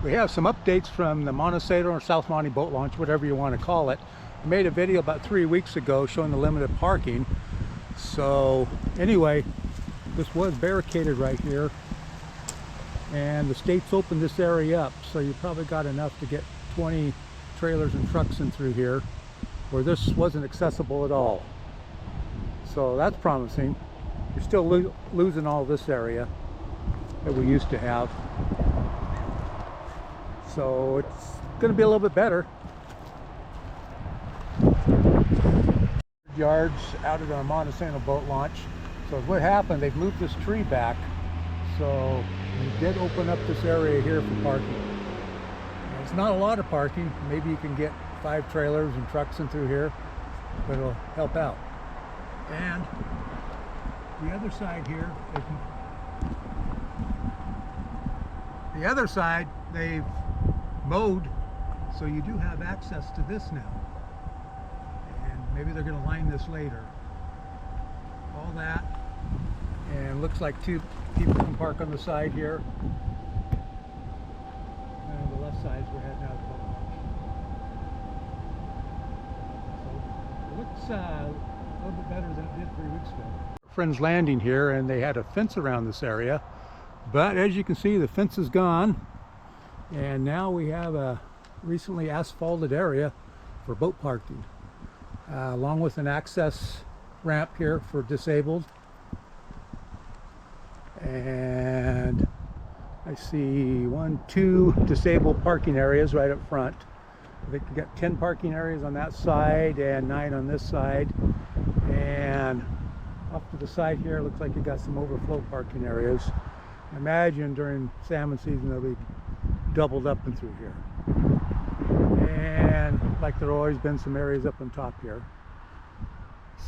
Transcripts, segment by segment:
We have some updates from the Montecito or South Monte boat launch, whatever you want to call it. I made a video about 3 weeks ago showing the limited parking. So anyway, this was barricaded right here, and the state's opened this area up, so you probably got enough to get 20 trailers and trucks in through here, where this wasn't accessible at all. So that's promising. You're still losing all this area that we used to have. So it's going to be a little bit better. Yards out at our Montecito boat launch. So what happened, they've moved this tree back. So we did open up this area here for parking. And it's not a lot of parking. Maybe you can get 5 trailers and trucks in through here, but it'll help out. And the other side here, they've mowed, so you do have access to this now. And maybe they're going to line this later. All that, and looks like 2 people can park on the side here. And on the left side, we're heading out to the boat launch. So it looks a little bit better than it did 3 weeks ago. Friends landing here, and they had a fence around this area, but as you can see, the fence is gone. And now we have a recently asphalted area for boat parking, along with an access ramp here for disabled. And I see 2 disabled parking areas right up front. I think you got 10 parking areas on that side and 9 on this side. And off to the side here, looks like you got some overflow parking areas. I imagine during salmon season they'll be doubled up and through here. And like there always been some areas up on top here.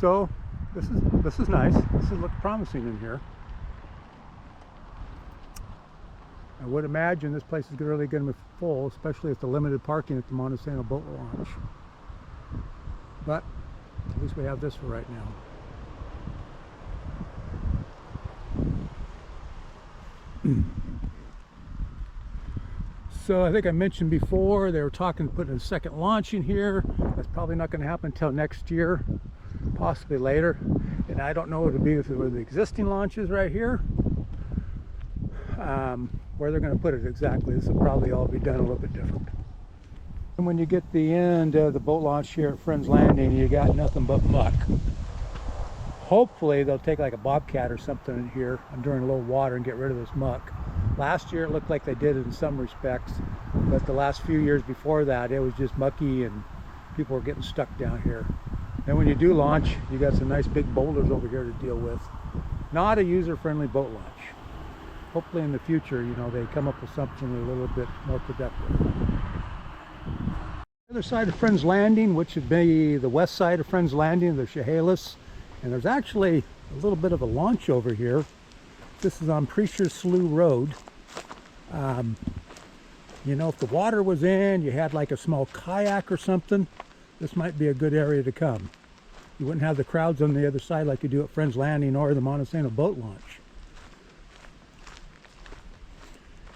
So this is nice. This looks promising in here. I would imagine this place is really going to be full, especially with the limited parking at the Montecito boat launch. But at least we have this for right now. So I think I mentioned before, they were talking putting a second launch in here. That's probably not going to happen until next year, possibly later. And I don't know what it would be if it were the existing launches right here. Where they're going to put it exactly, this will probably all be done a little bit different. And when you get the end of the boat launch here at Friends Landing, you got nothing but muck. Hopefully they'll take like a bobcat or something in here during low water and get rid of this muck. Last year it looked like they did it in some respects, but the last few years before that it was just mucky and people were getting stuck down here. Then when you do launch, you got some nice big boulders over here to deal with. Not a user-friendly boat launch. Hopefully in the future, you know, they come up with something a little bit more productive. The other side of Friends Landing, which would be the west side of Friends Landing, the Chehalis, and there's actually a little bit of a launch over here. This is on Preacher's Slooh Road. You know, if the water was in, you had like a small kayak or something, this might be a good area to come. You wouldn't have the crowds on the other side like you do at Friends Landing or the Montecito boat launch.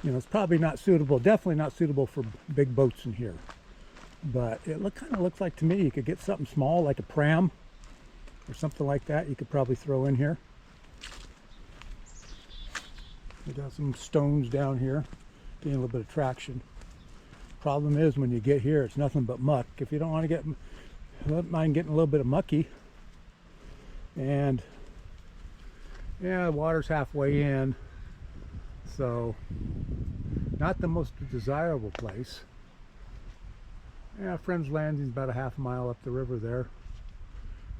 You know, it's probably not suitable, definitely not suitable for big boats in here. But it kind of looks like to me you could get something small like a pram or something like that you could probably throw in here. We got some stones down here, getting a little bit of traction. Problem is when you get here, it's nothing but muck. If you don't want to get, don't mind getting a little bit of mucky. And yeah, the water's halfway in, so not the most desirable place. Yeah, Friends Landing's about a half mile up the river there.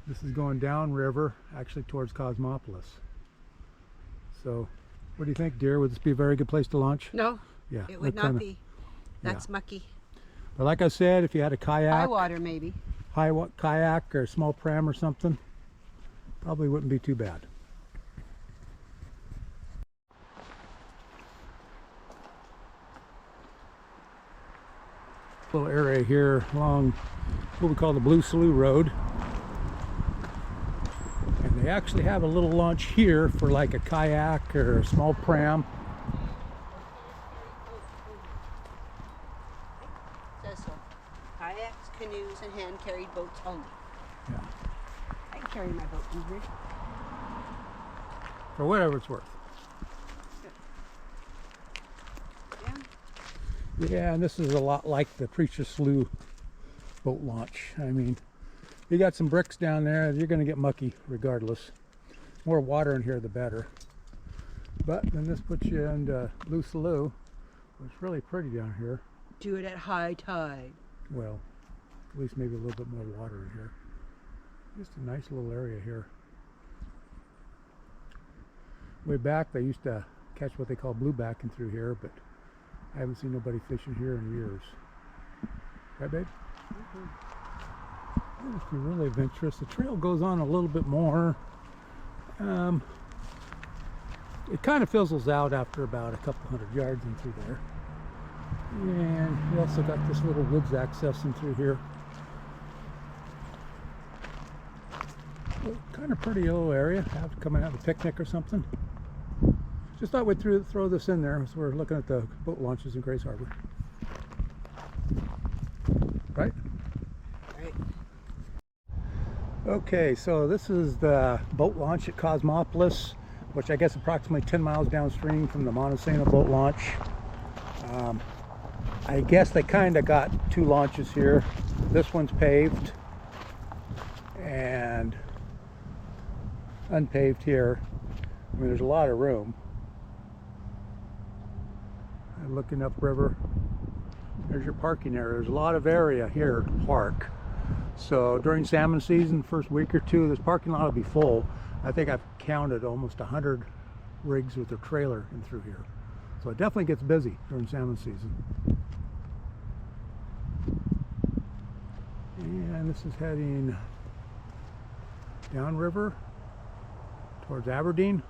This is going down river, actually towards Cosmopoulos. So, what do you think, dear? Would this be a very good place to launch? No, yeah, it would not be. That's mucky. But like I said, if you had a kayak, high water maybe, kayak or a small pram or something, probably wouldn't be too bad. Little area here along what we call the Blue Slooh Road, and they actually have a little launch here for like a kayak or a small pram. kayaks, canoes, and hand-carried boats only. Yeah. I can carry my boat in here. For whatever it's worth. Yeah. Yeah, and this is a lot like the Preacher Slooh boat launch. I mean, you got some bricks down there, you're going to get mucky regardless. More water in here, the better. But then this puts you into Blue Slooh. It's really pretty down here. Do it at high tide. Well, at least maybe a little bit more water in here. Just a nice little area here. Way back, they used to catch what they call bluebacking through here, but I haven't seen nobody fishing here in years. Right, babe? If you're really of interest, the trail goes on a little bit more. It kind of fizzles out after about a couple hundred yards in through there. And we also got this little woods access in through here. Kind of pretty little area, coming out of a picnic or something. Just thought we'd throw this in there as we're looking at the boat launches in Grace Harbor. Right? Right. Okay, so this is the boat launch at Cosmopoulos, which I guess approximately 10 miles downstream from the Montesano boat launch. I guess they kind of got two launches here. This one's paved and unpaved here. I mean, there's a lot of room. And looking upriver, there's your parking area. There's a lot of area here to park. So during salmon season, first week or two, this parking lot will be full. I think I've counted almost 100 rigs with their trailer in through here. So it definitely gets busy during salmon season. And this is heading downriver towards Aberdeen.